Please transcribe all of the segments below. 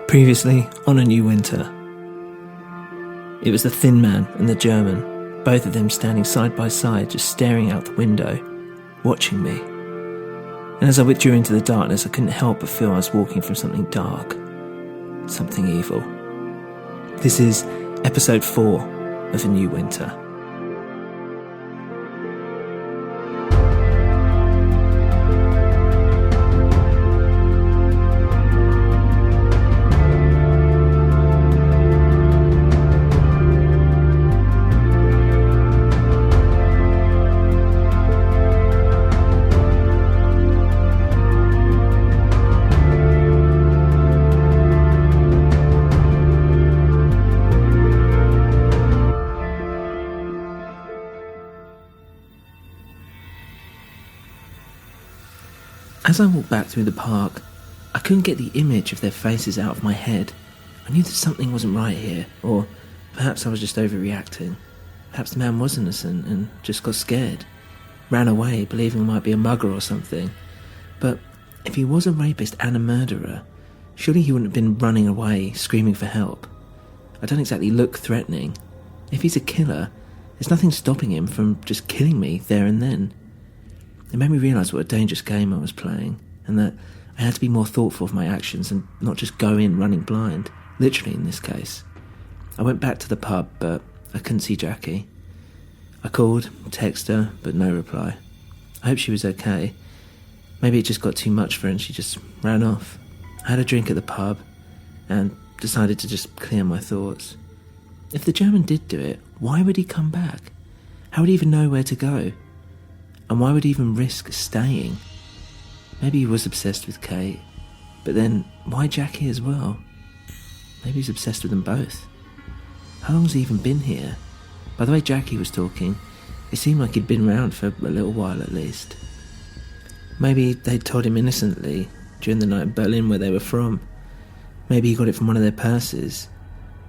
Previously on A New Winter. It was the Thin Man and the German, both of them standing side by side, just staring out the window, watching me. And as I withdrew into the darkness, I couldn't help but feel I was walking from something dark, something evil. This is episode 4 of A New Winter. As I walked back through the park, I couldn't get the image of their faces out of my head. I knew that something wasn't right here, or perhaps I was just overreacting. Perhaps the man was innocent and just got scared, ran away believing he might be a mugger or something. But if he was a rapist and a murderer, surely he wouldn't have been running away, screaming for help. I don't exactly look threatening. If he's a killer, there's nothing stopping him from just killing me there and then. It made me realise what a dangerous game I was playing, and that I had to be more thoughtful of my actions and not just go in running blind, literally in this case. I went back to the pub, but I couldn't see Jackie. I called, texted her, but no reply. I hope she was okay. Maybe it just got too much for her and she just ran off. I had a drink at the pub and decided to just clear my thoughts. If the German did do it, why would he come back? How would he even know where to go? And why would he even risk staying? Maybe he was obsessed with Kate, but then why Jackie as well? Maybe he's obsessed with them both. How long has he even been here? By the way Jackie was talking, it seemed like he'd been around for a little while at least. Maybe they'd told him innocently during the night in Berlin where they were from. Maybe he got it from one of their purses.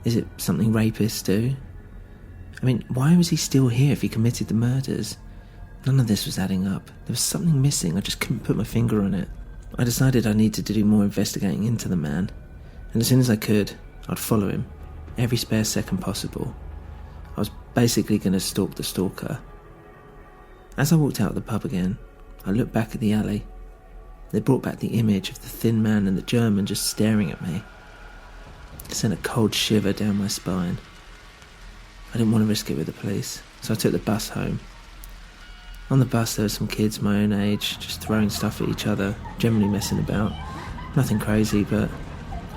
Is it something rapists do? I mean, why was he still here if he committed the murders? None of this was adding up. There was something missing, I just couldn't put my finger on it. I decided I needed to do more investigating into the man, and as soon as I could, I'd follow him, every spare second possible. I was basically going to stalk the stalker. As I walked out of the pub again, I looked back at the alley. They brought back the image of the Thin Man and the German just staring at me. It sent a cold shiver down my spine. I didn't want to risk it with the police, so I took the bus home. On the bus there were some kids my own age, just throwing stuff at each other, generally messing about. Nothing crazy, but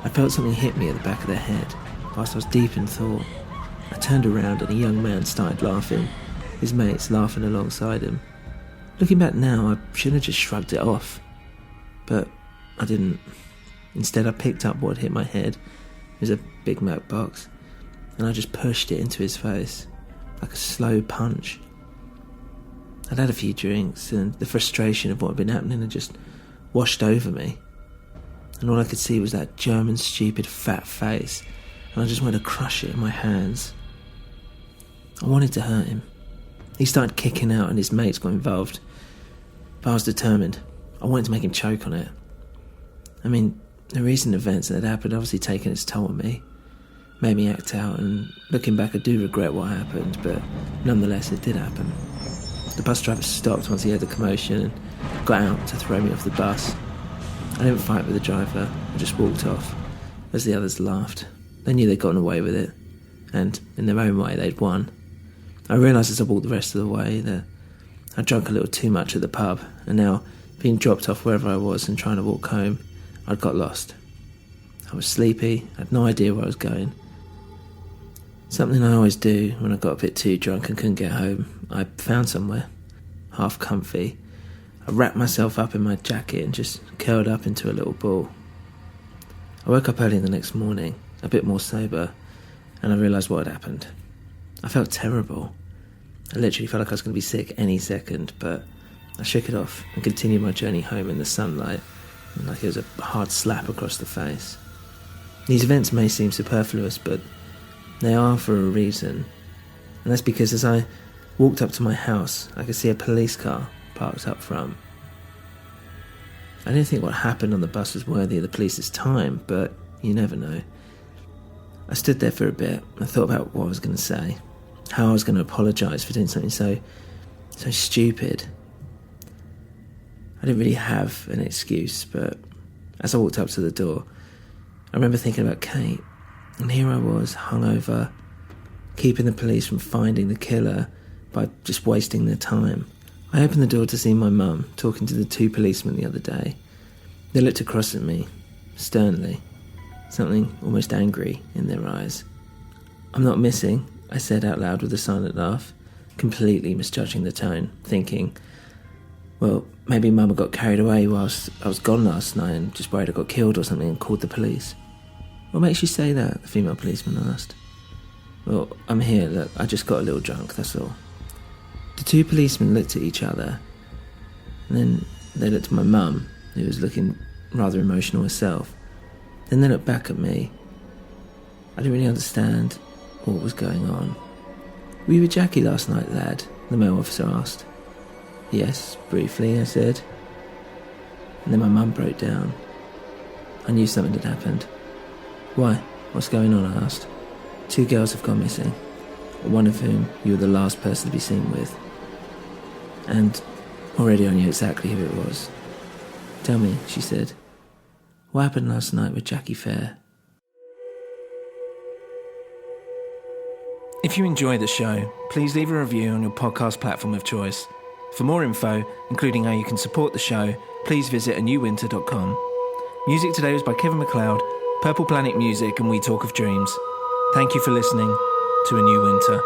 I felt something hit me at the back of their head, whilst I was deep in thought. I turned around and a young man started laughing, his mates laughing alongside him. Looking back now, I should have just shrugged it off, but I didn't. Instead I picked up what hit my head. It was a Big Mac box, and I just pushed it into his face, like a slow punch. I'd had a few drinks, and the frustration of what had been happening had just washed over me. And all I could see was that German's stupid fat face, and I just wanted to crush it in my hands. I wanted to hurt him. He started kicking out and his mates got involved, but I was determined. I wanted to make him choke on it. I mean, the recent events that had happened obviously taken its toll on me, made me act out, and looking back I do regret what happened, but nonetheless it did happen. The bus driver stopped once he heard the commotion and got out to throw me off the bus. I didn't fight with the driver, I just walked off, as the others laughed. They knew they'd gotten away with it, and in their own way they'd won. I realised as I walked the rest of the way that I'd drunk a little too much at the pub, and now, being dropped off wherever I was and trying to walk home, I'd got lost. I was sleepy, I had no idea where I was going. Something I always do when I got a bit too drunk and couldn't get home. I found somewhere, half comfy. I wrapped myself up in my jacket and just curled up into a little ball. I woke up early the next morning, a bit more sober, and I realised what had happened. I felt terrible. I literally felt like I was going to be sick any second, but I shook it off and continued my journey home in the sunlight, like it was a hard slap across the face. These events may seem superfluous, but they are for a reason. And that's because as I walked up to my house, I could see a police car parked up front. I didn't think what happened on the bus was worthy of the police's time, but You never know. I stood there for a bit. I thought about what I was going to say, how I was going to apologise for doing something so stupid. I didn't really have an excuse, but as I walked up to the door, I remember thinking about Kate, and here I was, hungover, keeping the police from finding the killer by just wasting their time. I opened the door to see my mum talking to the 2 policemen the other day. They looked across at me, sternly, something almost angry in their eyes. "I'm not missing," I said out loud with a silent laugh, completely misjudging the tone, thinking, well, maybe Mum got carried away whilst I was gone last night and just worried I got killed or something and called the police. "What makes you say that?" the female policeman asked. "Well, I'm here, look, I just got a little drunk, that's all." The 2 policemen looked at each other, and then they looked at my mum, who was looking rather emotional herself. Then they looked back at me. I didn't really understand what was going on. "Were you with Jackie last night, lad?" the male officer asked. "Yes, briefly," I said. And then my mum broke down. I knew something had happened. "Why? What's going on?" I asked. "2 girls have gone missing, one of whom you were the last person to be seen with. And already I knew exactly who it was." "Tell me," she said, "what happened last night with Jackie Fair?" If you enjoy the show, please leave a review on your podcast platform of choice. For more info, including how you can support the show, please visit anewwinter.com. Music today was by Kevin MacLeod, Purple Planet Music and We Talk of Dreams. Thank you for listening to A New Winter.